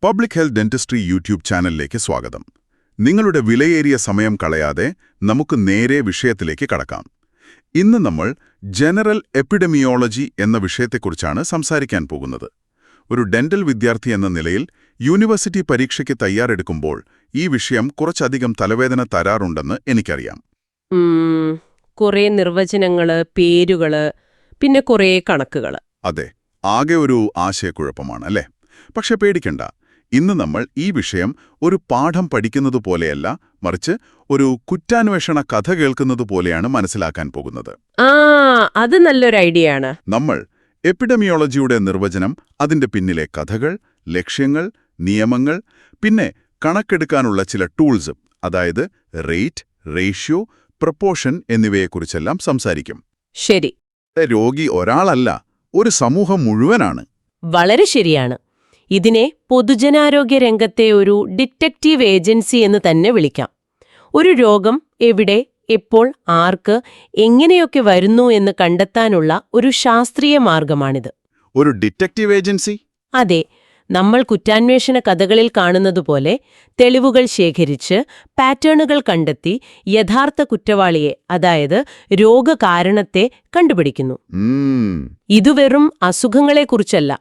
Public health dentistry YouTube ചാനലിലേക്ക് സ്വാഗതം. നിങ്ങളുടെ വിലയേറിയ സമയം കളയാതെ നമുക്ക് നേരെ വിഷയത്തിലേക്ക് കടക്കാം. ഇന്ന് നമ്മൾ ജനറൽ എപ്പിഡെമിയോളജി എന്ന വിഷയത്തെക്കുറിച്ചാണ് സംസാരിക്കാൻ പോകുന്നത്. ഒരു ഡെന്റൽ വിദ്യാർത്ഥി എന്ന നിലയിൽ യൂണിവേഴ്സിറ്റി പരീക്ഷയ്ക്ക് തയ്യാറെടുക്കുമ്പോൾ ഈ വിഷയം കുറച്ചധികം തലവേദന തരാറുണ്ടെന്ന് എനിക്കറിയാം. കുറേ നിർവചനങ്ങള്, പേരുകള്, പിന്നെ കുറേ കണക്കുകള്. അതെ, ആകെ ഒരു ആശയക്കുഴപ്പമാണ് അല്ലേ? പക്ഷെ പേടിക്കണ്ട, ഇന്ന് നമ്മൾ ഈ വിഷയം ഒരു പാഠം പഠിക്കുന്നത് പോലെയല്ല, മറിച്ച് ഒരു കുറ്റാന്വേഷണ കഥ കേൾക്കുന്നത് പോലെയാണ് മനസ്സിലാക്കാൻ പോകുന്നത്. അത് നല്ലൊരു ഐഡിയ ആണ്. നമ്മൾ എപ്പിഡെമിയോളജിയുടെ നിർവചനം, അതിന്റെ പിന്നിലെ കഥകൾ, ലക്ഷ്യങ്ങൾ, നിയമങ്ങൾ, പിന്നെ കണക്കെടുക്കാനുള്ള ചില ടൂൾസ്, അതായത് റേറ്റ്, റേഷ്യോ, പ്രപ്പോർഷൻ എന്നിവയെക്കുറിച്ചെല്ലാം സംസാരിക്കും. ശരി. രോഗി ഒരാളല്ല, ഒരു സമൂഹം മുഴുവനാണ്. വളരെ ശരിയാണ്. ഇതിനെ പൊതുജനാരോഗ്യ രംഗത്തെ ഒരു ഡിറ്റക്റ്റീവ് ഏജൻസി എന്ന് തന്നെ വിളിക്കാം. ഒരു രോഗം എവിടെ, എപ്പോൾ, ആർക്ക്, എങ്ങനെയൊക്കെ വരുന്നു എന്ന് കണ്ടെത്താനുള്ള ഒരു ശാസ്ത്രീയ മാർഗമാണിത്. ഒരു ഡിറ്റക്റ്റീവ് ഏജൻസി? അതെ. നമ്മൾ കുറ്റാന്വേഷണ കഥകളിൽ കാണുന്നതുപോലെ തെളിവുകൾ ശേഖരിച്ച് പാറ്റേണുകൾ കണ്ടെത്തി യഥാർത്ഥ കുറ്റവാളിയെ, അതായത് രോഗകാരണത്തെ കണ്ടുപിടിക്കുന്നു. ഇത് വെറും അസുഖങ്ങളെക്കുറിച്ചല്ല,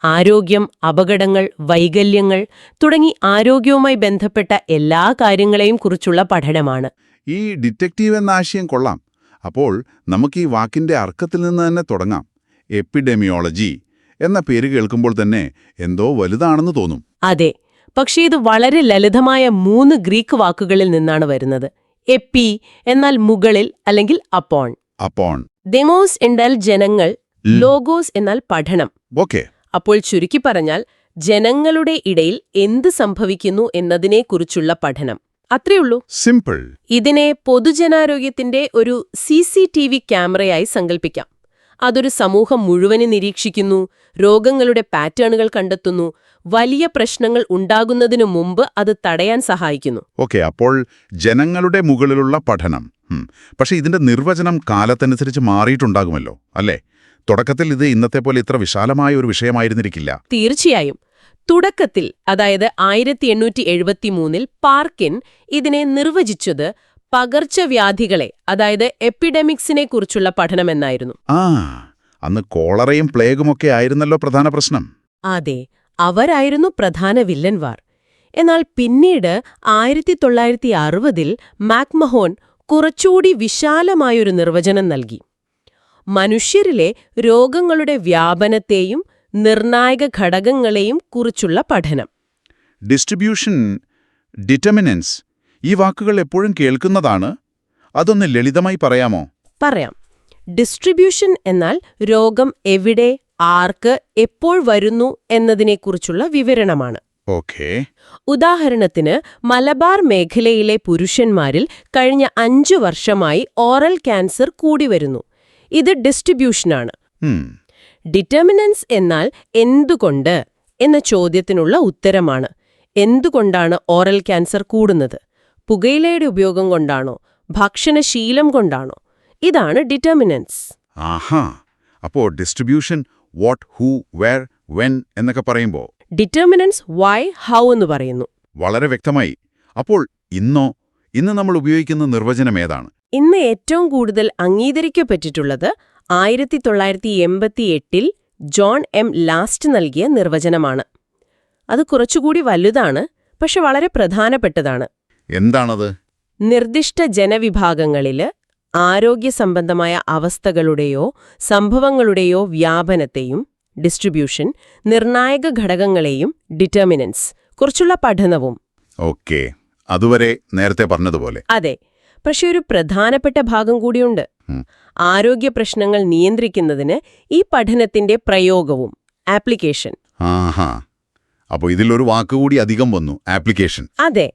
ആരോഗ്യം, അപകടങ്ങൾ, വൈകല്യങ്ങൾ തുടങ്ങി ആരോഗ്യവുമായി ബന്ധപ്പെട്ട എല്ലാ കാര്യങ്ങളെയും കുറിച്ചുള്ള പഠനമാണ്. ഈ ഡിറ്റക്റ്റീവ് എന്ന ആശയം കൊള്ളാം. അപ്പോൾ നമുക്ക് ഈ വാക്കിന്റെ അർത്ഥത്തിൽ നിന്ന് തന്നെ തുടങ്ങാം. എപ്പിഡെമിയോളജി എന്ന പേര് കേൾക്കുമ്പോൾ തന്നെ എന്തോ വലുതാണെന്ന് തോന്നും. അതെ, പക്ഷേ ഇത് വളരെ ലളിതമായ 3 ഗ്രീക്ക് വാക്കുകളിൽ നിന്നാണ് വരുന്നത്. എപ്പി എന്നാൽ മുകളിൽ അല്ലെങ്കിൽ അപ്പോൺ. ഡെമോസ് എന്നാൽ ജനങ്ങൾ, ലോഗോസ് എന്നാൽ പഠനം. ഓക്കെ. അപ്പോൾ ചുരുക്കി പറഞ്ഞാൽ ജനങ്ങളുടെ ഇടയിൽ എന്ത് സംഭവിക്കുന്നു എന്നതിനെക്കുറിച്ചുള്ള പഠനം. അത്രയുള്ളൂ. സിമ്പിൾ. ഇതിനെ പൊതുജനാരോഗ്യത്തിന്റെ ഒരു CCTV ക്യാമറയായി സങ്കല്പിക്കാം. അതൊരു സമൂഹം മുഴുവനെ നിരീക്ഷിക്കുന്നു, രോഗങ്ങളുടെ പാറ്റേണുകൾ കണ്ടെത്തുന്നു, വലിയ പ്രശ്നങ്ങൾ ഉണ്ടാകുന്നതിനു മുമ്പ് അത് തടയാൻ സഹായിക്കുന്നു. ഓക്കെ, അപ്പോൾ ജനങ്ങളുടെ മുകളിലുള്ള പഠനം. പക്ഷെ ഇതിന്റെ നിർവചനം കാലത്തനുസരിച്ച് മാറിയിട്ടുണ്ടാകുമല്ലോ അല്ലേ? തുടക്കത്തിൽ ഇത് ഇന്നത്തെ പോലെ ഇത്ര വിശാലമായ ഒരു വിഷയമായിരുന്നിരിക്കില്ല. തീർച്ചയായും. തുടക്കത്തിൽ, അതായത് 1873-ൽ പാർക്കിൻ ഇതിനെ നിർവചിച്ചത് പകർച്ചവ്യാധികളെ, അതായത് എപ്പിഡെമിക്സിനെ കുറിച്ചുള്ള പഠനമെന്നായിരുന്നു. അന്ന് കോളറയും പ്ലേഗുമൊക്കെ ആയിരുന്നല്ലോ പ്രധാന പ്രശ്നം. അതെ, അവരായിരുന്നു പ്രധാന വില്ലന്മാർ. എന്നാൽ പിന്നീട് 1960-ൽ മാക്മഹോൺ കുറച്ചുകൂടി വിശാലമായൊരു നിർവചനം നൽകി. മനുഷ്യരിലെ രോഗങ്ങളുടെ വ്യാപനത്തെയും നിർണായക ഘടകങ്ങളെയും കുറിച്ചുള്ള പഠനം. ഡിസ്ട്രിബ്യൂഷൻ, ഡിറ്റർമിനൻസ്, ഈ വാക്കുകൾ എപ്പോഴും കേൾക്കുന്നതാണ്. അതൊന്ന് ലളിതമായി പറയാമോ? പറയാം. ഡിസ്ട്രിബ്യൂഷൻ എന്നാൽ രോഗം എവിടെ, ആർക്ക്, എപ്പോൾ വരുന്നു എന്നതിനെക്കുറിച്ചുള്ള വിവരണമാണ്. ഓക്കേ. ഉദാഹരണത്തിന്, മലബാർ മേഖലയിലെ പുരുഷന്മാരിൽ കഴിഞ്ഞ 5 വർഷമായി ഓറൽ ക്യാൻസർ കൂടി വരുന്നു. ഇത് ഡിസ്ട്രിബ്യൂഷനാണ്. ഡിറ്റർമിനൻസ് എന്നാൽ എന്തുകൊണ്ട് എന്ന ചോദ്യത്തിനുള്ള ഉത്തരമാണ്. എന്തുകൊണ്ടാണ് ഓറൽ ക്യാൻസർ കൂടുന്നത്? പുകയിലയുടെ ഉപയോഗം കൊണ്ടാണോ? ഭക്ഷണശീലം കൊണ്ടാണോ? ഇതാണ് ഡിറ്റർമിനൻസ്. അപ്പോൾ distribution what, who, where, when എന്നൊക്കെ പറയുമ്പോൾ ഡിറ്റർമിനൻസ് വൈ, ഹൗ എന്ന് പറയുന്നു. വളരെ വ്യക്തമായി. അപ്പോൾ ഇന്ന് നമ്മൾ ഉപയോഗിക്കുന്ന നിർവചനം ഏതാണ്? ഇന്ന് ഏറ്റവും കൂടുതൽ അംഗീകരിക്കപ്പെട്ടിട്ടുള്ളത് 1988-ൽ ജോൺ എം ലാസ്റ്റ് നൽകിയ നിർവചനമാണ്. അത് കുറച്ചുകൂടി വലുതാണ്, പക്ഷെ വളരെ പ്രധാനപ്പെട്ടതാണ്. എന്താണത്? നിർദ്ദിഷ്ട ജനവിഭാഗങ്ങളില് ആരോഗ്യ സംബന്ധമായ അവസ്ഥകളുടെയോ സംഭവങ്ങളുടെയോ വ്യാപനത്തെയും, ഡിസ്ട്രിബ്യൂഷൻ, നിർണായക ഘടകങ്ങളെയും, ഡിറ്റർമിനൻസ് കുറിച്ചുള്ള പഠനവും. ഓക്കേ, അതുവരെ നേരത്തെ പറഞ്ഞതുപോലെ. അതെ, പക്ഷെ ഒരു പ്രധാനപ്പെട്ട ഭാഗം കൂടിയുണ്ട്. ആരോഗ്യ പ്രശ്നങ്ങൾ നിയന്ത്രിക്കുന്നതിന് ഈ പഠനത്തിന്റെ പ്രയോഗവും, ആപ്ലിക്കേഷൻ. അപ്പോൾ ഇതിലൊരു വാക്കുകൂടി അധികം വന്നു, ആപ്ലിക്കേഷൻ. അതെ.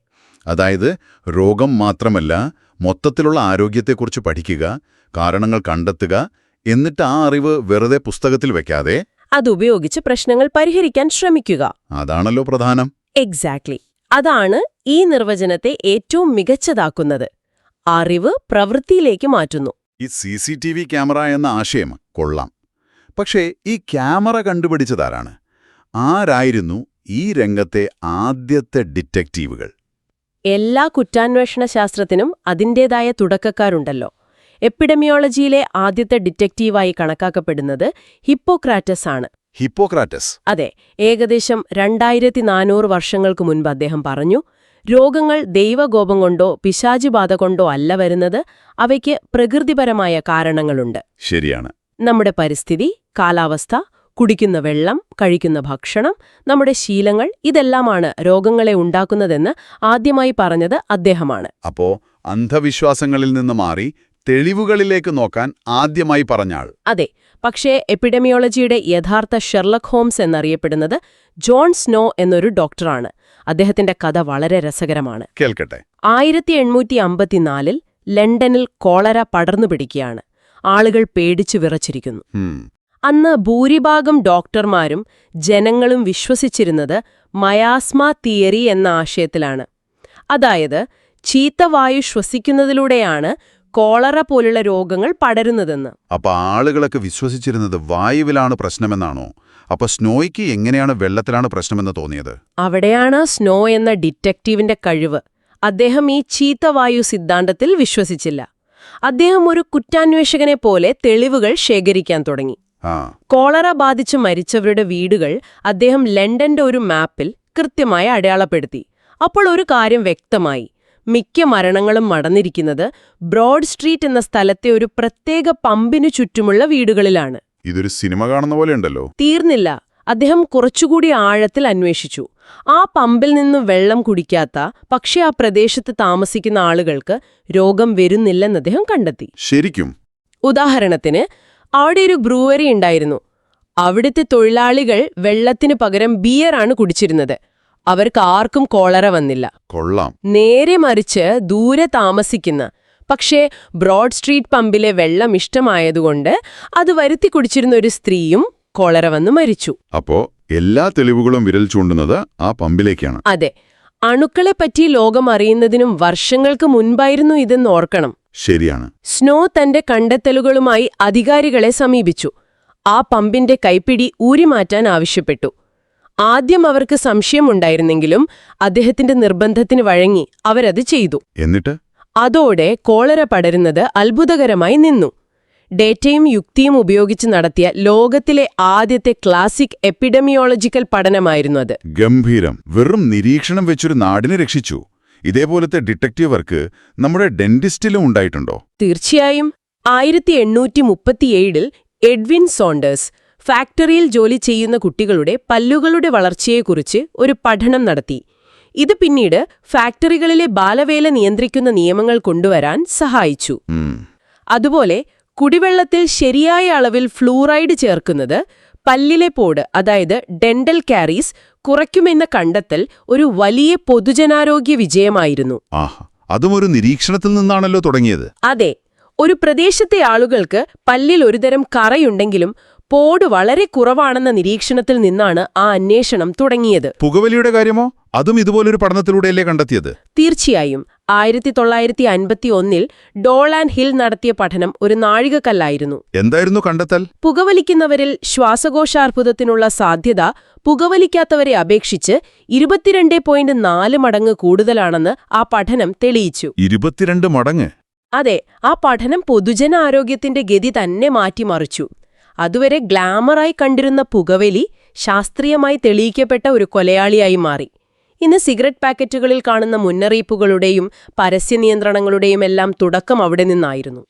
അതായത് രോഗം മാത്രമല്ല, മൊത്തത്തിലുള്ള ആരോഗ്യത്തെക്കുറിച്ച് പഠിക്കുക, കാരണങ്ങൾ കണ്ടെത്തുക, എന്നിട്ട് ആ അറിവ് വെറുതെ പുസ്തകത്തിൽ വെക്കാതെ അതുപയോഗിച്ച് പ്രശ്നങ്ങൾ പരിഹരിക്കാൻ ശ്രമിക്കുക. അതാണല്ലോ പ്രധാനം. എക്സാക്ട്ലി. അതാണ് ഈ നിർവചനത്തെ ഏറ്റവും മികച്ചതാക്കുന്നത്. അറിവ് പ്രവൃത്തിയിലേക്ക് മാറ്റുന്നു. ഈ CCTV ക്യാമറ എന്ന ആശയം കൊള്ളാം. പക്ഷേ ഈ ക്യാമറ കണ്ടുപിടിച്ചതാരാണ്? ആരായിരുന്നു ഈ രംഗത്തെ ആദ്യത്തെ ഡിറ്റക്റ്റീവുകൾ. എല്ലാ കുറ്റാന്വേഷണ ശാസ്ത്രത്തിനും അതിൻ്റേതായ തുടക്കക്കാരുണ്ടല്ലോ. എപ്പിഡമിയോളജിയിലെ ആദ്യത്തെ ഡിറ്റക്റ്റീവായി കണക്കാക്കപ്പെടുന്നത് ഹിപ്പോക്രാറ്റസ് ആണ്. ഹിപ്പോക്രാറ്റസ്? അതെ, ഏകദേശം 2400 വർഷങ്ങൾക്ക് മുൻപ് അദ്ദേഹം പറഞ്ഞു, രോഗങ്ങൾ ദൈവകോപം കൊണ്ടോ പിശാചുബാധ കൊണ്ടോ അല്ല വരുന്നത്, അവയ്ക്ക് പ്രകൃതിപരമായ കാരണങ്ങളുണ്ട്. ശരിയാണ്. നമ്മുടെ പരിസ്ഥിതി, കാലാവസ്ഥ, കുടിക്കുന്ന വെള്ളം, കഴിക്കുന്ന ഭക്ഷണം, നമ്മുടെ ശീലങ്ങൾ, ഇതെല്ലാമാണ് രോഗങ്ങളെ ഉണ്ടാക്കുന്നതെന്ന് ആദ്യമായി പറഞ്ഞത് അദ്ദേഹമാണ്. അപ്പോ അന്ധവിശ്വാസങ്ങളിൽ നിന്ന് മാറി തെളിവുകളിലേക്ക് നോക്കാൻ ആദ്യമായി പറഞ്ഞാൾ. അതെ, പക്ഷേ എപ്പിഡമിയോളജിയുടെ യഥാർത്ഥ ഷെർലക് ഹോംസ് എന്നറിയപ്പെടുന്നത് ജോൺ സ്നോ എന്നൊരു ഡോക്ടറാണ്. അദ്ദേഹത്തിന്റെ കഥ വളരെ രസകരമാണ്. കേൾക്കട്ടെ. 1854 ലണ്ടനിൽ കോളറ പടർന്നു പിടിക്കുകയാണ്. ആളുകൾ പേടിച്ചു വിറച്ചിരിക്കുന്നു. അന്ന് ഭൂരിഭാഗം ഡോക്ടർമാരും ജനങ്ങളും വിശ്വസിച്ചിരുന്നത് മയാസ്മ തിയറി എന്ന ആശയത്തിലാണ്. അതായത്, ചീത്തവായു ശ്വസിക്കുന്നതിലൂടെയാണ് കോളറ പോലുള്ള രോഗങ്ങൾ പടരുന്നതെന്ന്. അപ്പൊ ആളുകളൊക്കെ വിശ്വസിച്ചിരുന്നത് വായുവിലാണ് പ്രശ്നമെന്നാണോ? അപ്പൊ സ്നോയ്ക്ക് എങ്ങനെയാണ് വെള്ളത്തിലാണ് പ്രശ്നമെന്ന് തോന്നിയത്? അവിടെയാണ് സ്നോ എന്ന ഡിറ്റക്റ്റീവിന്റെ കഴിവ്. അദ്ദേഹം ഈ ചീത്തവായു സിദ്ധാന്തത്തിൽ വിശ്വസിച്ചില്ല. അദ്ദേഹം ഒരു കുറ്റാന്വേഷകനെ പോലെ തെളിവുകൾ ശേഖരിക്കാൻ തുടങ്ങി. കോളറ ബാധിച്ച് മരിച്ചവരുടെ വീടുകൾ അദ്ദേഹം ലണ്ടന്റെ ഒരു മാപ്പിൽ കൃത്യമായി അടയാളപ്പെടുത്തി. അപ്പോൾ ഒരു കാര്യം വ്യക്തമായി: മിക്ക മരണങ്ങളും നടന്നിരിക്കുന്നത് ബ്രോഡ് സ്ട്രീറ്റ് എന്ന സ്ഥലത്തെ ഒരു പ്രത്യേക പമ്പിനു ചുറ്റുമുള്ള വീടുകളിലാണ്. ഇതൊരു സിനിമ കാണുന്ന പോലെയുണ്ടല്ലോ. തീർന്നില്ല. അദ്ദേഹം കുറച്ചുകൂടി ആഴത്തിൽ അന്വേഷിച്ചു. ആ പമ്പിൽ നിന്ന് വെള്ളം കുടിക്കാത്ത, പക്ഷേ ആ പ്രദേശത്ത് താമസിക്കുന്ന ആളുകൾക്ക് രോഗം വരുന്നില്ലെന്ന് അദ്ദേഹം കണ്ടെത്തി. ശരിക്കും? ഉദാഹരണത്തിന്, അവിടെ ഒരു ബ്രൂവറി ഉണ്ടായിരുന്നു. അവിടുത്തെ തൊഴിലാളികൾ വെള്ളത്തിന് പകരം ബിയറാണ് കുടിച്ചിരുന്നത്. അവർക്ക് ആർക്കും കോളറ വന്നില്ല. കൊള്ളാം. നേരെ മറിച്ച് ദൂരെ താമസിക്കുന്ന, പക്ഷേ ബ്രോഡ് സ്ട്രീറ്റ് പമ്പിലെ വെള്ളം ഇഷ്ടമായതുകൊണ്ട് അത് വരുത്തി കുടിച്ചിരുന്ന ഒരു സ്ത്രീയും കോളറ വന്ന് മരിച്ചു. അപ്പോ എല്ലാ തെളിവുകളും വിരൽ ചൂണ്ടുന്നത് ആ പമ്പിലേക്കാണ്. അതെ. അണുക്കളെപ്പറ്റി ലോകം അറിയുന്നതിനും വർഷങ്ങൾക്ക് മുൻപായിരുന്നു ഇതെന്ന് ഓർക്കണം. ശരിയാണ്. സ്നോ തന്റെ കണ്ടെത്തലുകളുമായി അധികാരികളെ സമീപിച്ചു. ആ പമ്പിന്റെ കൈപ്പിടി ഊരിമാറ്റാൻ ആവശ്യപ്പെട്ടു. ആദ്യം അവർക്ക് സംശയമുണ്ടായിരുന്നെങ്കിലും അദ്ദേഹത്തിന്റെ നിർബന്ധത്തിന് വഴങ്ങി അവരത് ചെയ്തു. എന്നിട്ട് അതോടെ കോളറ പടരുന്നത് അത്ഭുതകരമായി നിന്നു. ഡേറ്റയും യുക്തിയും ഉപയോഗിച്ച് നടത്തിയ ലോകത്തിലെ ആദ്യത്തെ ക്ലാസിക് എപ്പിഡമിയോളജിക്കൽ പഠനമായിരുന്നു അത്. ഗംഭീരം. വെറും നിരീക്ഷണം വെച്ചൊരു നാടിനെ രക്ഷിച്ചു. ഇതേപോലത്തെ ഡിറ്റക്റ്റീവ് വർക്ക് നമ്മുടെ ഡെന്റിസ്റ്റിലും ഉണ്ടായിട്ടുണ്ടോ? തീർച്ചയായും. 1837 എഡ്വിൻ സോണ്ടേഴ്സ് ഫാക്ടറിയിൽ ജോലി ചെയ്യുന്ന കുട്ടികളുടെ പല്ലുകളുടെ വളർച്ചയെക്കുറിച്ച് ഒരു പഠനം നടത്തി. ഇത് പിന്നീട് ഫാക്ടറികളിലെ ബാലവേല നിയന്ത്രിക്കുന്ന നിയമങ്ങൾ കൊണ്ടുവരാൻ സഹായിച്ചു. അതുപോലെ കുടിവെള്ളത്തിൽ ശരിയായ അളവിൽ ഫ്ലൂറൈഡ് ചേർക്കുന്നത് പല്ലിലെ പോട്, അതായത് ഡെന്റൽ കാരീസ്, കുറയ്ക്കുമെന്ന കണ്ടെത്തൽ ഒരു വലിയ പൊതുജനാരോഗ്യ വിജയമായിരുന്നു. അതും ഒരു നിരീക്ഷണത്തിൽ നിന്നാണല്ലോ തുടങ്ങിയത്. അതെ. ഒരു പ്രദേശത്തെ ആളുകൾക്ക് പല്ലിൽ ഒരുതരം കറയുണ്ടെങ്കിലും പോട് വളരെ കുറവാണെന്ന നിരീക്ഷണത്തിൽ നിന്നാണ് ആ അന്വേഷണം തുടങ്ങിയത്. പുകവലിയുടെ കാര്യമോ? അതും ഇതുപോലൊരു പഠനത്തിലൂടെയല്ലേ കണ്ടെത്തിയത്? തീർച്ചയായും. 1951 ഡോൾ ആൻഡ് ഹിൽ നടത്തിയ പഠനം ഒരു നാഴികക്കല്ലായിരുന്നു. എന്തായിരുന്നു കണ്ടെത്തൽ? പുകവലിക്കുന്നവരിൽ ശ്വാസകോശാർബുദത്തിനുള്ള സാധ്യത പുകവലിക്കാത്തവരെ അപേക്ഷിച്ച് 22.4 മടങ്ങ് കൂടുതലാണെന്ന് ആ പഠനം തെളിയിച്ചു. 22 മടങ്ങ്? അതെ. ആ പഠനം പൊതുജനാരോഗ്യത്തിന്റെ ഗതി തന്നെ മാറ്റിമറിച്ചു. അതുവരെ ഗ്ലാമറായി കണ്ടിരുന്ന പുകവലി ശാസ്ത്രീയമായി തെളിയിക്കപ്പെട്ട ഒരു കൊലയാളിയായി മാറി. ഇന്ന് സിഗരറ്റ് പാക്കറ്റുകളിൽ കാണുന്ന മുന്നറിയിപ്പുകളുടെയും പരസ്യനിയന്ത്രണങ്ങളുടെയും എല്ലാം തുടക്കം അവിടെ നിന്നായിരുന്നു.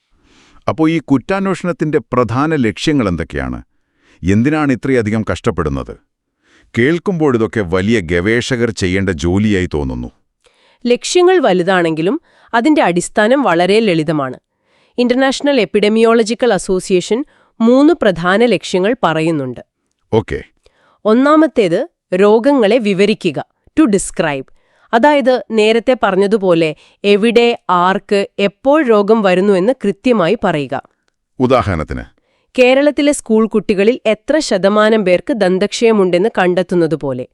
അപ്പോൾ ഈ കുറ്റാന്വേഷണത്തിന്റെ പ്രധാന ലക്ഷ്യങ്ങൾ എന്തൊക്കെയാണ്? എന്തിനാണ് ഇത്രയധികം കഷ്ടപ്പെടുന്നത്? കേൾക്കുമ്പോഴിതൊക്കെ വലിയ ഗവേഷകർ ചെയ്യേണ്ട ജോലിയായി തോന്നുന്നു. ലക്ഷ്യങ്ങൾ വലുതാണെങ്കിലും അതിന്റെ അടിസ്ഥാനം വളരെ ലളിതമാണ്. ഇന്റർനാഷണൽ എപ്പിഡമിയോളജിക്കൽ അസോസിയേഷൻ 3 പ്രധാന ലക്ഷ്യങ്ങൾ പറയുന്നുണ്ട്. ഓക്കെ. ഒന്നാമത്തേത് രോഗങ്ങളെ വിവരിക്കുക, ടു ഡിസ്ക്രൈബ്. അതായത് നേരത്തെ പറഞ്ഞതുപോലെ എവിടെ, ആർക്ക്, എപ്പോൾ രോഗം വരുന്നുവെന്ന് കൃത്യമായി പറയുക. ഉദാഹരണത്തിന്, കേരളത്തിലെ സ്കൂൾ കുട്ടികളിൽ എത്ര ശതമാനം പേർക്ക് ദന്തക്ഷയമുണ്ടെന്ന് കണ്ടെത്തുന്നതുപോലെ.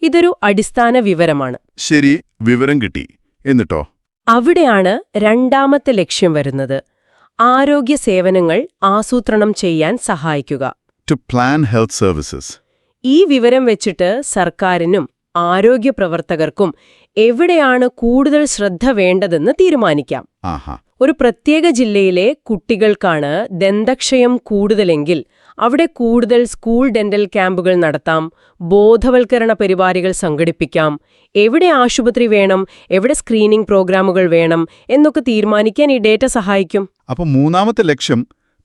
ഇതൊരു അടിസ്ഥാന വിവരമാണ്. ശരി, വിവരം കിട്ടി. എന്നിട്ടോ? അവിടെയാണ് രണ്ടാമത്തെ ലക്ഷ്യം വരുന്നത്: ആരോഗ്യ സേവനങ്ങൾ ആസൂത്രണം ചെയ്യാൻ സഹായിക്കുക. To plan health services. ഈ വിവരം വെച്ചിട്ട് സർക്കാരിനും ആരോഗ്യ പ്രവർത്തകർക്കും എവിടെയാണ് കൂടുതൽ ശ്രദ്ധ വേണ്ടതെന്ന് തീരുമാനിക്കാം. ആഹാ. ഒരു പ്രത്യേക ജില്ലയിലെ കുട്ടികൾക്കാണ് ദന്തക്ഷയം കൂടുതലെങ്കിൽ അവിടെ കൂടുതൽ സ്കൂൾ ഡെന്റൽ ക്യാമ്പുകൾ നടത്താം, ബോധവൽക്കരണ പരിപാടികൾ സംഘടിപ്പിക്കാം, എവിടെ ആശുപത്രി വേണം, എവിടെ സ്ക്രീനിംഗ് പ്രോഗ്രാമുകൾ വേണം എന്നൊക്കെ തീരുമാനിക്കാൻ ഈ ഡേറ്റ സഹായിക്കും. അപ്പോൾ മൂന്നാമത്തെ ലക്ഷ്യം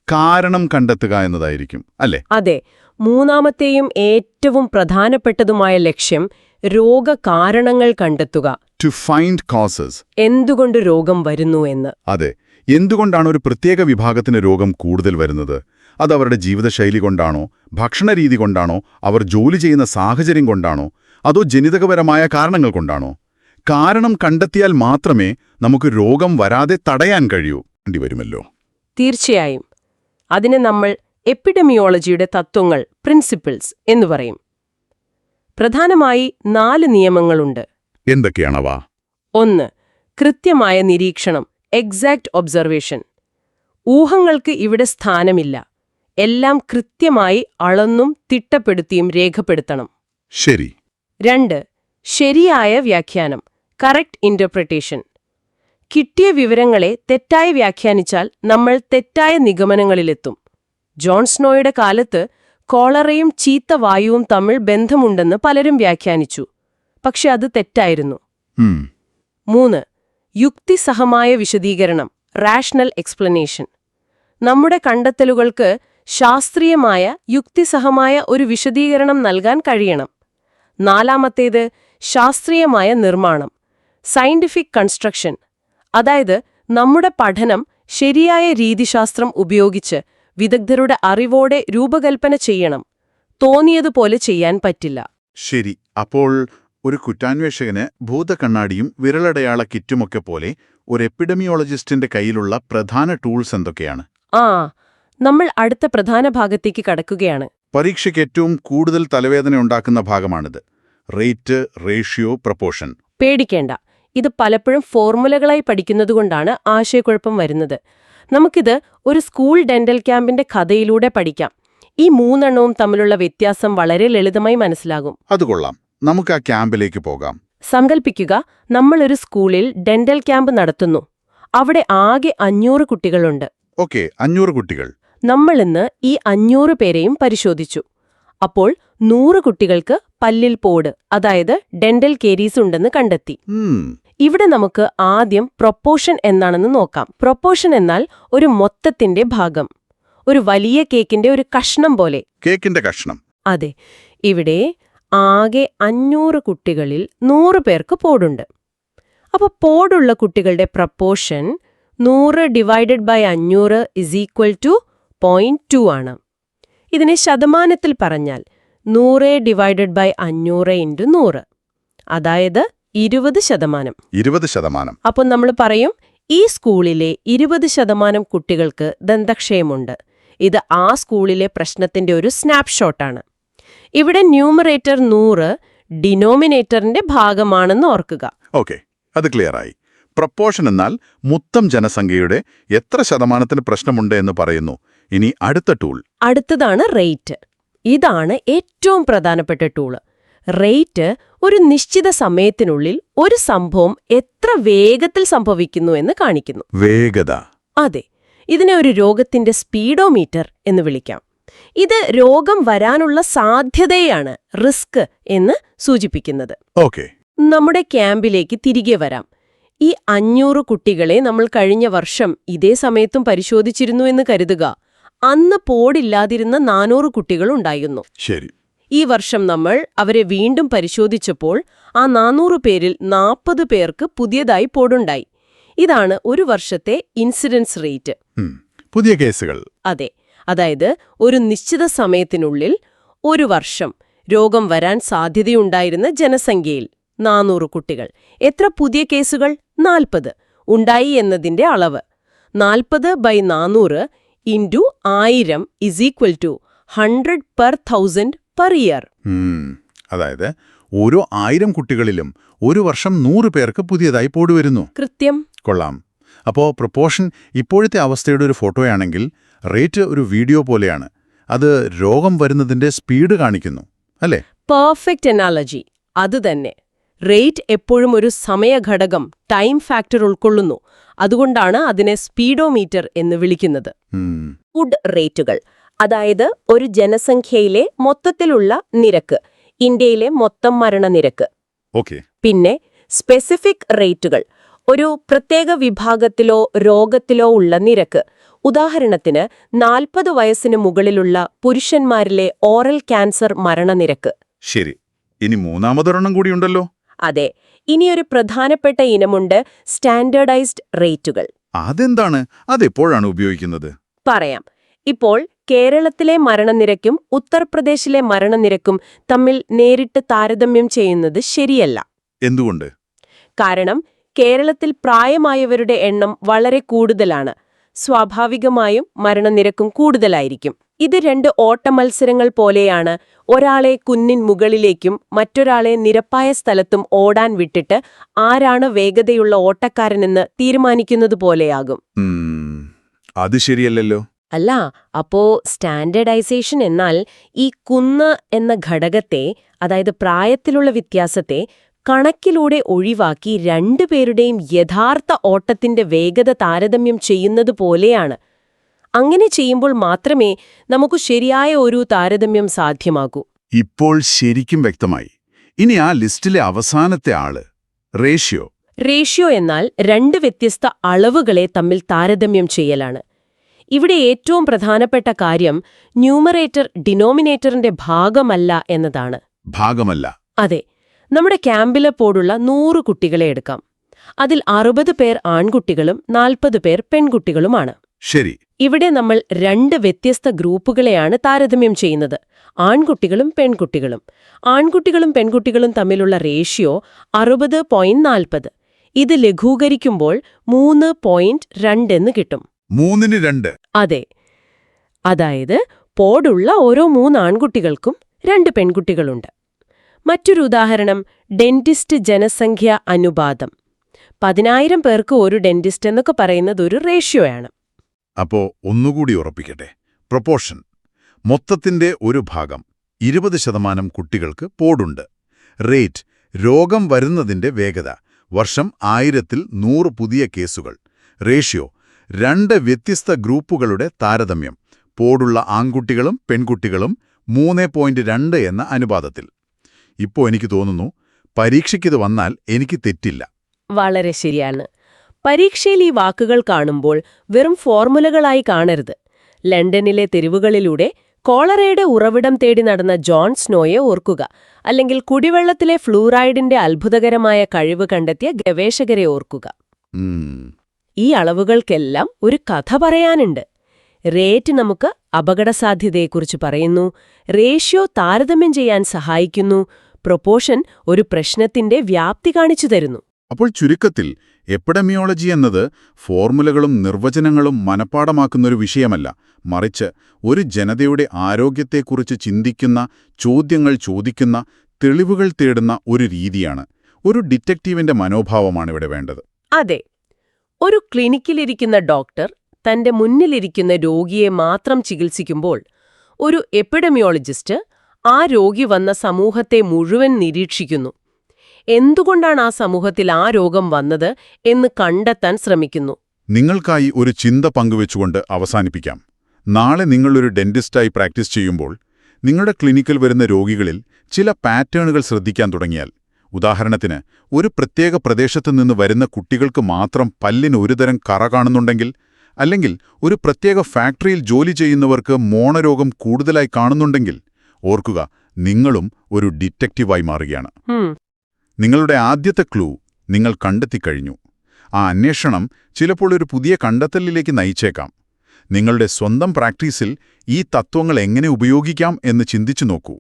കാരണം കണ്ടെത്തുക എന്നതായിരിക്കും, അല്ലേ? അതെ, മൂന്നാമത്തെയും ഏറ്റവും പ്രധാനപ്പെട്ടതുമായ ലക്ഷ്യം രോഗകാരണങ്ങൾ കണ്ടെത്തുക. To find causes. എന്തുകൊണ്ട് രോഗം വരുന്നു എന്ന്. അതെ, എന്തുകൊണ്ടാണ് ഒരു പ്രത്യേക വിഭാഗത്തിന് രോഗം കൂടുതൽ വരുന്നത്? അത് അവരുടെ ജീവിതശൈലി കൊണ്ടാണോ, ഭക്ഷണരീതി കൊണ്ടാണോ, അവർ ജോലി ചെയ്യുന്ന സാഹചര്യം കൊണ്ടാണോ, അതോ ജനിതകപരമായ കാരണങ്ങൾ കൊണ്ടാണോ? കാരണം കണ്ടെത്തിയാൽ മാത്രമേ നമുക്ക് രോഗം വരാതെ തടയാൻ കഴിയൂ. വരുമല്ലോ. തീർച്ചയായും. അതിനെ നമ്മൾ എപ്പിഡമിയോളജിയുടെ തത്വങ്ങൾ, പ്രിൻസിപ്പിൾസ് എന്ന് പറയും. പ്രധാനമായി 4 നിയമങ്ങളുണ്ട്. എന്തൊക്കെയാണവ? 1. കൃത്യമായ നിരീക്ഷണം, എക്സാക്റ്റ് ഒബ്സർവേഷൻ. ഊഹങ്ങൾക്ക് ഇവിടെ സ്ഥാനമില്ല. എല്ലാം കൃത്യമായി അളന്നും തിട്ടപ്പെടുത്തിയും രേഖപ്പെടുത്തണം. ശരി. 2. ശരിയായ വ്യാഖ്യാനം, കറക്റ്റ് ഇന്റർപ്രിട്ടേഷൻ. കിട്ടിയ വിവരങ്ങളെ തെറ്റായി വ്യാഖ്യാനിച്ചാൽ നമ്മൾ തെറ്റായ നിഗമനങ്ങളിലെത്തും. ജോൺ സ്നോയുടെ കാലത്ത് കോളറയും ചീത്ത വായുവും തമ്മിൽ ബന്ധമുണ്ടെന്ന് പലരും വ്യാഖ്യാനിച്ചു. പക്ഷെ അത് തെറ്റായിരുന്നു. 3. യുക്തിസഹമായ വിശദീകരണം, റാഷണൽ എക്സ്പ്ലനേഷൻ. നമ്മുടെ കണ്ടെത്തലുകൾക്ക് ശാസ്ത്രീയമായ യുക്തിസഹമായ ഒരു വിശദീകരണം നൽകാൻ കഴിയണം. 4. ശാസ്ത്രീയമായ നിർമ്മാണം, സയന്റിഫിക് കൺസ്ട്രക്ഷൻ. അതായത് നമ്മുടെ പഠനം ശരിയായ രീതിശാസ്ത്രം ഉപയോഗിച്ച് വിദഗ്ധരുടെ അറിവോടെ രൂപകൽപ്പന ചെയ്യണം. തോന്നിയതുപോലെ ചെയ്യാൻ പറ്റില്ല. ശരി. അപ്പോൾ ഒരു കുറ്റാന്വേഷകന് ഭൂതക്കണ്ണാടിയും വിരലടയാള കിറ്റുമൊക്കെ പോലെ ഒരു എപ്പിഡമിയോളജിസ്റ്റിന്റെ കയ്യിലുള്ള പ്രധാന ടൂൾസ് എന്തൊക്കെയാണ്? നമ്മൾ അടുത്ത പ്രധാന ഭാഗത്തേക്ക് കടക്കുകയാണ്. പരീക്ഷയ്ക്ക് ഏറ്റവും കൂടുതൽ തലവേദന ഉണ്ടാക്കുന്ന ഭാഗമാണിത്. Rate, ratio, proportion. പേടിക്കേണ്ട, ഇത് പലപ്പോഴും ഫോർമുലകളായി പഠിക്കുന്നതുകൊണ്ടാണ് ആശയക്കുഴപ്പം വരുന്നത്. നമുക്കിത് ഒരു സ്കൂൾ ഡെന്റൽ ക്യാമ്പിന്റെ കഥയിലൂടെ പഠിക്കാം. ഈ 3 എണ്ണവും തമ്മിലുള്ള വ്യത്യാസം വളരെ ലളിതമായി മനസ്സിലാകും. അത് കൊള്ളാം. നമുക്ക് ആ ക്യാമ്പിലേക്ക് പോകാം. സങ്കൽപ്പിക്കുക, നമ്മളൊരു സ്കൂളിൽ ഡെന്റൽ ക്യാമ്പ് നടത്തുന്നു. അവിടെ ആകെ 500 കുട്ടികളുണ്ട്. ഓക്കെ, 500 കുട്ടികൾ. നമ്മളിന്ന് ഈ 500 പേരെയും പരിശോധിച്ചു. അപ്പോൾ 100 കുട്ടികൾക്ക് പല്ലിൽ പോട്, അതായത് ഡെന്റൽ കേരീസ് ഉണ്ടെന്ന് കണ്ടെത്തി. ഇവിടെ നമുക്ക് ആദ്യം പ്രൊപ്പോർഷൻ എന്താണെന്ന് നോക്കാം. പ്രൊപ്പോർഷൻ എന്നാൽ ഒരു മൊത്തത്തിന്റെ ഭാഗം, ഒരു വലിയ കേക്കിന്റെ ഒരു കഷ്ണം പോലെ. കേക്കിന്റെ കഷ്ണം. അതെ. ഇവിടെ ആകെ 500 കുട്ടികളിൽ 100 പേർക്ക് പോടുണ്ട്. അപ്പോൾ പോടുള്ള കുട്ടികളുടെ പ്രൊപ്പോർഷൻ 100 ഡിവൈഡഡ് ബൈ 500 = 0.2 ആണ്. ഇതിനെ ശതമാനത്തിൽ പറഞ്ഞാൽ 100 ഡിവൈഡഡ് ബൈ 500 × 100, അതായത് 20%. 20%. അപ്പോൾ നമ്മൾ പറയും ഈ സ്കൂളിലെ 20% കുട്ടികൾക്ക് ദന്തക്ഷയമുണ്ട്. ഇത് ആ സ്കൂളിലെ പ്രശ്നത്തിന്റെ ഒരു സ്നാപ്ഷോട്ടാണ്. ഇവിടെ ന്യൂമറേറ്റർ 100 ഡിനോമിനേറ്ററിന്റെ ഭാഗമാണെന്ന് ഓർക്കുക. ഓക്കെ, അത് ക്ലിയറായി. പ്രൊപ്പോർഷൻ എന്നാൽ മൊത്തം ജനസംഖ്യയുടെ എത്ര ശതമാനത്തിന് പ്രശ്നമുണ്ട് എന്ന് പറയുന്നു. ഇനി അടുത്ത ടൂൾ. അടുത്തതാണ് റേറ്റ്. ഇതാണ് ഏറ്റവും പ്രധാനപ്പെട്ട ടൂള്. റേറ്റ് ഒരു നിശ്ചിത സമയത്തിനുള്ളിൽ ഒരു സംഭവം എത്ര വേഗത്തിൽ സംഭവിക്കുന്നു എന്ന് കാണിക്കുന്നു. വേഗത. അതെ, ഇതിനെ ഒരു രോഗത്തിന്റെ സ്പീഡോമീറ്റർ എന്ന് വിളിക്കാം. ഇത് രോഗം വരാനുള്ള സാധ്യതയാണ്, റിസ്ക് എന്ന് സൂചിപ്പിക്കുന്നത്. ഓക്കെ, നമ്മുടെ ക്യാമ്പിലേക്ക് തിരികെ വരാം. ഈ 500 കുട്ടികളെ നമ്മൾ കഴിഞ്ഞ വർഷം ഇതേ സമയത്തും പരിശോധിച്ചിരുന്നു എന്ന് കരുതുക. അന്ന് പോടില്ലാതിരുന്ന 400 കുട്ടികളുണ്ടായിരുന്നു. ശരി. ഈ വർഷം നമ്മൾ അവരെ വീണ്ടും പരിശോധിച്ചപ്പോൾ ആ 400 പേരിൽ 40 പേർക്ക് പുതിയതായി പോടുണ്ടായി. ഇതാണ് ഒരു വർഷത്തെ ഇൻസിഡൻസ് റേറ്റ്. പുതിയ കേസുകൾ. അതെ, അതായത് ഒരു നിശ്ചിത സമയത്തിനുള്ളിൽ ഒരു വർഷം രോഗം വരാൻ സാധ്യതയുണ്ടായിരുന്ന ജനസംഖ്യയിൽ 400 കുട്ടികൾ. എത്ര പുതിയ കേസുകൾ? 40 ഉണ്ടായി എന്നതിന്റെ അളവ്. 40/400 × 1000 = 100 per 1000 per year. അതായത് ഓരോ 1000 കുട്ടികളിലും ഒരു വർഷം 100 പേർക്ക് പുതിയതായി പോടുവരുന്നു. കൃത്യം. കൊള്ളാം. അപ്പോൾ പ്രൊപ്പോർഷൻ ഇപ്പോഴത്തെ അവസ്ഥയുടെ ഒരു ഫോട്ടോയാണെങ്കിൽ റേറ്റ് ഒരു വീഡിയോ പോലെയാണ്. അത് രോഗം വരുന്നതിന്റെ സ്പീഡ് കാണിക്കുന്നു, അല്ലേ? Perfect analogy. അതുതന്നെ. റേറ്റ് എപ്പോഴും ഒരു സമയഘടകം, ടൈം ഫാക്ടർ ഉൾക്കൊള്ളുന്നു. അതുകൊണ്ടാണ് അതിനെ സ്പീഡോമീറ്റർ എന്ന് വിളിക്കുന്നത്. ഫുഡ് റേറ്റുകൾ, അതായത് ഒരു ജനസംഖ്യയിലെ മൊത്തത്തിലുള്ള നിരക്ക്, ഇന്ത്യയിലെ മൊത്തം മരണനിരക്ക്. പിന്നെ സ്പെസിഫിക് റേറ്റുകൾ, ഒരു പ്രത്യേക വിഭാഗത്തിലോ രോഗത്തിലോ ഉള്ള നിരക്ക്. ഉദാഹരണത്തിന് 40 വയസ്സിന് മുകളിലുള്ള പുരുഷന്മാരിലെ ഓറൽ ക്യാൻസർ മരണനിരക്ക്. ശരി. ഇനി മൂന്നാമതൊരെണ്ണം കൂടിയുണ്ടല്ലോ. അതെ, ഇനിയൊരു പ്രധാനപ്പെട്ട ഇനമുണ്ട്, സ്റ്റാൻഡേർഡൈസ്ഡ് റേറ്റുകൾ. അതെന്താണ്? അതെപ്പോഴാണ് ഉപയോഗിക്കുന്നത്? പറയാം. ഇപ്പോൾ കേരളത്തിലെ മരണനിരക്കും ഉത്തർപ്രദേശിലെ മരണനിരക്കും തമ്മിൽ നേരിട്ട് താരതമ്യം ചെയ്യുന്നത് ശരിയല്ല. എന്തുകൊണ്ട്? കാരണം കേരളത്തിൽ പ്രായമായവരുടെ എണ്ണം വളരെ കൂടുതലാണ്. സ്വാഭാവികമായും മരണനിരക്കും കൂടുതലായിരിക്കും. ഇത് 2 ഓട്ടമത്സരങ്ങൾ പോലെയാണ്. ഒരാളെ കുന്നിൻ മുകളിലേക്കും മറ്റൊരാളെ നിരപ്പായ സ്ഥലത്തും ഓടാൻ വിട്ടിട്ട് ആരാണ് വേഗതയുള്ള ഓട്ടക്കാരനെന്ന് തീരുമാനിക്കുന്നത് പോലെയാകും. അത് ശരിയല്ലല്ലോ. അല്ല, അപ്പോ സ്റ്റാൻഡേർഡൈസേഷൻ എന്നാൽ ഈ കുന്ന് എന്ന ഘടകത്തെ, അതായത് പ്രായത്തിലുള്ള വ്യത്യാസത്തെ കണക്കിലൂടെ ഒഴിവാക്കി രണ്ടുപേരുടെയും യഥാർത്ഥ ഓട്ടത്തിന്റെ വേഗത താരതമ്യം ചെയ്യുന്നത് പോലെയാണ്. അങ്ങനെ ചെയ്യുമ്പോൾ മാത്രമേ നമുക്ക് ശരിയായ ഒരു താരതമ്യം സാധ്യമാകൂ. ഇപ്പോൾ ശരിക്കും വ്യക്തമായി. ഇനി ആ ലിസ്റ്റിലെ അവസാനത്തെ ആള്, റേഷ്യോ. റേഷ്യോ എന്നാൽ 2 വ്യത്യസ്ത അളവുകളെ തമ്മിൽ താരതമ്യം ചെയ്യലാണ്. ഇവിടെ ഏറ്റവും പ്രധാനപ്പെട്ട കാര്യം ന്യൂമറേറ്റർ ഡിനോമിനേറ്ററിന്റെ ഭാഗമല്ല എന്നതാണ്. ഭാഗമല്ല? അതെ. നമ്മുടെ ക്യാമ്പിലെപ്പോഴുള്ള 100 കുട്ടികളെ എടുക്കാം. അതിൽ 60 പേർ ആൺകുട്ടികളും 40 പേർ പെൺകുട്ടികളുമാണ്. ശരി. ഇവിടെ നമ്മൾ 2 വ്യത്യസ്ത ഗ്രൂപ്പുകളെയാണ് താരതമ്യം ചെയ്യുന്നത്, ആൺകുട്ടികളും പെൺകുട്ടികളും. ആൺകുട്ടികളും പെൺകുട്ടികളും തമ്മിലുള്ള റേഷ്യോ 60:40. ഇത് ലഘൂകരിക്കുമ്പോൾ 3.2 എന്ന് കിട്ടും. 3:2? അതെ. അതായത് പോടുള്ള ഓരോ 3 ആൺകുട്ടികൾക്കും 2 പെൺകുട്ടികളുണ്ട്. മറ്റൊരു ഉദാഹരണം, ഡെന്റിസ്റ്റ് ജനസംഖ്യ അനുപാതം. 10,000 പേർക്ക് ഒരു ഡെന്റിസ്റ്റ് എന്നൊക്കെ പറയുന്നത് ഒരു റേഷ്യോയാണ്. അപ്പോ ഒന്നുകൂടി ഉറപ്പിക്കട്ടെ. പ്രൊപ്പോർഷൻ. മൊത്തത്തിന്റെ ഒരു ഭാഗം 20% കുട്ടികൾക്ക് പോടുണ്ട്. റേറ്റ്, രോഗം വരുന്നതിന്റെ വേഗത, വർഷം 1000-ൽ 100 പുതിയ കേസുകൾ. റേഷ്യോ, 2 വ്യത്യസ്ത ഗ്രൂപ്പുകളുടെ താരതമ്യം, പോടുള്ള ആൺകുട്ടികളും പെൺകുട്ടികളും 3.2 എന്ന അനുപാതത്തിൽ. ഇപ്പോൾ എനിക്ക് തോന്നുന്നു പരീക്ഷയ്ക്കിത് വന്നാൽ എനിക്ക് തെറ്റില്ല. വളരെ ശരിയാണ്. പരീക്ഷയിൽ ഈ വാക്കുകൾ കാണുമ്പോൾ വെറും ഫോർമുലകളായി കാണരുത്. ലണ്ടനിലെ തെരുവുകളിലൂടെ കോളറയുടെ ഉറവിടം തേടി നടന്ന ജോൺ സ്നോയെ ഓർക്കുക, അല്ലെങ്കിൽ കുടിവെള്ളത്തിലെ ഫ്ലൂറൈഡിന്റെ അത്ഭുതകരമായ കഴിവ് കണ്ടെത്തിയ ഗവേഷകരെ ഓർക്കുക. ഈ അളവുകൾക്കെല്ലാം ഒരു കഥ പറയാനുണ്ട്. റേറ്റ് നമുക്ക് അപകടസാധ്യതയെക്കുറിച്ച് പറയുന്നു, റേഷ്യോ താരതമ്യം ചെയ്യാൻ സഹായിക്കുന്നു, പ്രൊപ്പോർഷൻ ഒരു പ്രശ്നത്തിന്റെ വ്യാപ്തി കാണിച്ചു തരുന്നു. അപ്പോൾ ചുരുക്കത്തിൽ എപ്പിഡമിയോളജി എന്നത് ഫോർമുലകളും നിർവചനങ്ങളും മനഃപ്പാടമാക്കുന്നൊരു വിഷയമല്ല, മറിച്ച് ഒരു ജനതയുടെ ആരോഗ്യത്തെക്കുറിച്ച് ചിന്തിക്കുന്ന, ചോദ്യങ്ങൾ ചോദിക്കുന്ന, തെളിവുകൾ തേടുന്ന ഒരു രീതിയാണ്. ഒരു ഡിറ്റക്റ്റീവിന്റെ മനോഭാവമാണ് ഇവിടെ വേണ്ടത്. അതെ. ഒരു ക്ലിനിക്കിലിരിക്കുന്ന ഡോക്ടർ തന്റെ മുന്നിലിരിക്കുന്ന രോഗിയെ മാത്രം ചികിത്സിക്കുമ്പോൾ, ഒരു എപ്പിഡമിയോളജിസ്റ്റ് ആ രോഗി വന്ന സമൂഹത്തെ മുഴുവൻ നിരീക്ഷിക്കുന്നു. എന്തുകൊണ്ടാണ് ആ സമൂഹത്തിൽ ആ രോഗം വന്നത് എന്ന് കണ്ടെത്താൻ ശ്രമിക്കുന്നു. നിങ്ങൾക്കായി ഒരു ചിന്ത പങ്കുവെച്ചുകൊണ്ട് അവസാനിപ്പിക്കാം. നാളെ നിങ്ങളൊരു ഡെന്റിസ്റ്റായി പ്രാക്ടീസ് ചെയ്യുമ്പോൾ നിങ്ങളുടെ ക്ലിനിക്കിൽ വരുന്ന രോഗികളിൽ ചില പാറ്റേണുകൾ ശ്രദ്ധിക്കാൻ തുടങ്ങിയാൽ, ഉദാഹരണത്തിന് ഒരു പ്രത്യേക പ്രദേശത്തു നിന്ന് വരുന്ന കുട്ടികൾക്ക് മാത്രം പല്ലിന് ഒരുതരം കറ കാണുന്നുണ്ടെങ്കിൽ, അല്ലെങ്കിൽ ഒരു പ്രത്യേക ഫാക്ടറിയിൽ ജോലി ചെയ്യുന്നവർക്ക് മോണരോഗം കൂടുതലായി കാണുന്നുണ്ടെങ്കിൽ, ഓർക്കുക, നിങ്ങളും ഒരു ഡിറ്റക്റ്റീവായി മാറുകയാണ്. നിങ്ങളുടെ ആദ്യത്തെ ക്ലൂ നിങ്ങൾ കണ്ടെത്തിക്കഴിഞ്ഞു. ആ അന്വേഷണം ചിലപ്പോൾ ഒരു പുതിയ കണ്ടെത്തലിലേക്ക് നയിച്ചേക്കാം. നിങ്ങളുടെ സ്വന്തം പ്രാക്ടീസിൽ ഈ തത്വങ്ങൾ എങ്ങനെ ഉപയോഗിക്കാം എന്ന് ചിന്തിച്ചു നോക്കൂ.